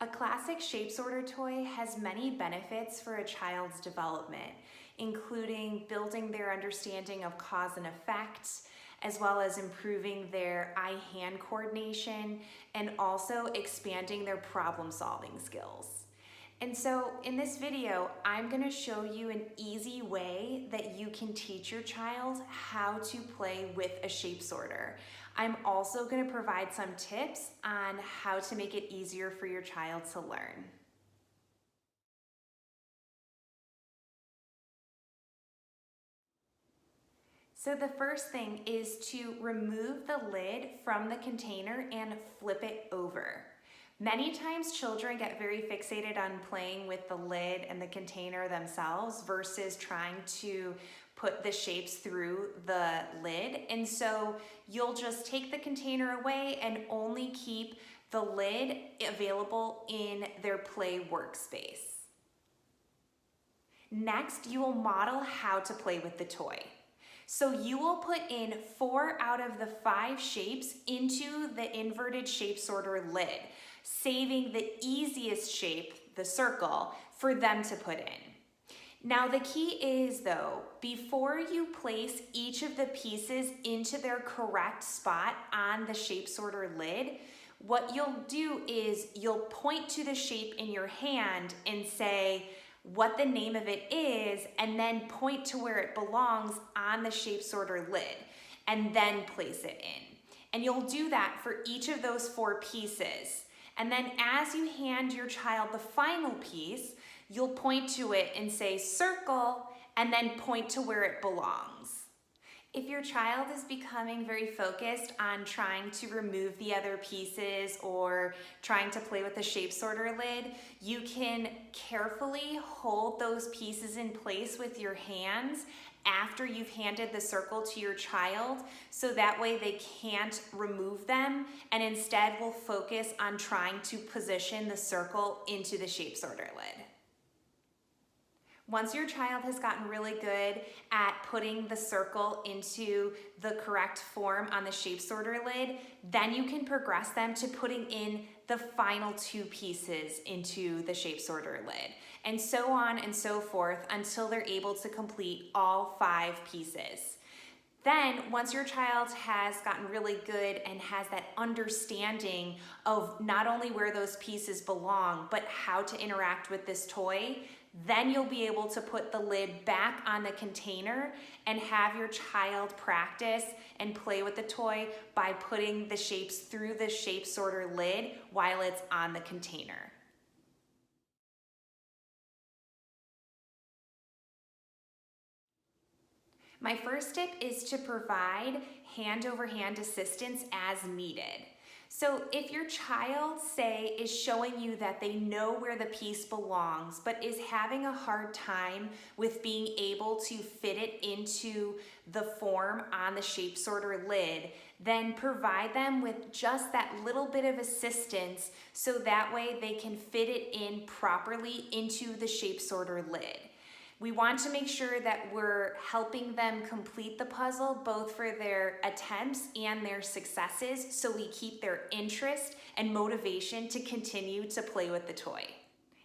A classic shape sorter toy has many benefits for a child's development, including building their understanding of cause and effect, as well as improving their eye-hand coordination, and also expanding their problem-solving skills. And so in this video, I'm going to show you an easy way that you can teach your child how to play with a shape sorter. I'm also going to provide some tips on how to make it easier for your child to learn. So the first thing is to remove the lid from the container and flip it over. Many times children get very fixated on playing with the lid and the container themselves versus trying to put the shapes through the lid. And so you'll just take the container away and only keep the lid available in their play workspace. Next, you will model how to play with the toy. So you will put in 4 out of the 5 shapes into the inverted shape sorter lid, saving the easiest shape, the circle, for them to put in. Now the key is though, before you place each of the pieces into their correct spot on the shape sorter lid, what you'll do is you'll point to the shape in your hand and say what the name of it is, and then point to where it belongs on the shape sorter lid, and then place it in. And you'll do that for each of those 4 pieces. And then as you hand your child the final piece, you'll point to it and say circle, and then point to where it belongs. If your child is becoming very focused on trying to remove the other pieces or trying to play with the shape sorter lid, you can carefully hold those pieces in place with your hands after you've handed the circle to your child, so that way they can't remove them and instead will focus on trying to position the circle into the shape sorter lid. Once your child has gotten really good at putting the circle into the correct form on the shape sorter lid, then you can progress them to putting in the final 2 pieces into the shape sorter lid, and so on and so forth until they're able to complete all 5 pieces. Then, once your child has gotten really good and has that understanding of not only where those pieces belong, but how to interact with this toy, then you'll be able to put the lid back on the container and have your child practice and play with the toy by putting the shapes through the shape sorter lid while it's on the container. My first tip is to provide hand-over-hand assistance as needed. So if your child, say, is showing you that they know where the piece belongs, but is having a hard time with being able to fit it into the form on the shape sorter lid, then provide them with just that little bit of assistance so that way they can fit it in properly into the shape sorter lid. We want to make sure that we're helping them complete the puzzle, both for their attempts and their successes, so we keep their interest and motivation to continue to play with the toy.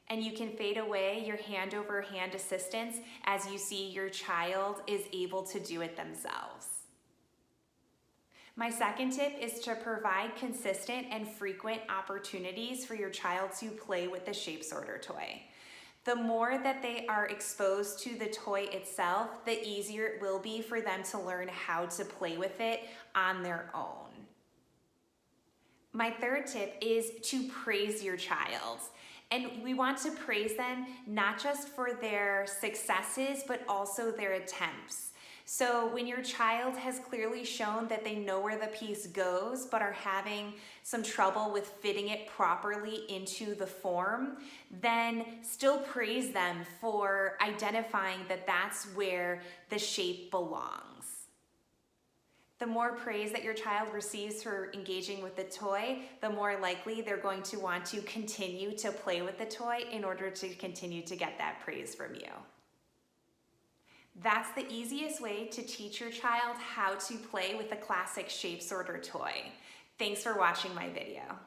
And you can fade away your hand-over-hand assistance as you see your child is able to do it themselves. My second tip is to provide consistent and frequent opportunities for your child to play with the shape sorter toy. The more that they are exposed to the toy itself, the easier it will be for them to learn how to play with it on their own. My third tip is to praise your child. And we want to praise them not just for their successes, but also their attempts. So when your child has clearly shown that they know where the piece goes, but are having some trouble with fitting it properly into the form, then still praise them for identifying that that's where the shape belongs. The more praise that your child receives for engaging with the toy, the more likely they're going to want to continue to play with the toy in order to continue to get that praise from you. That's the easiest way to teach your child how to play with the classic shape sorter toy. Thanks for watching my video.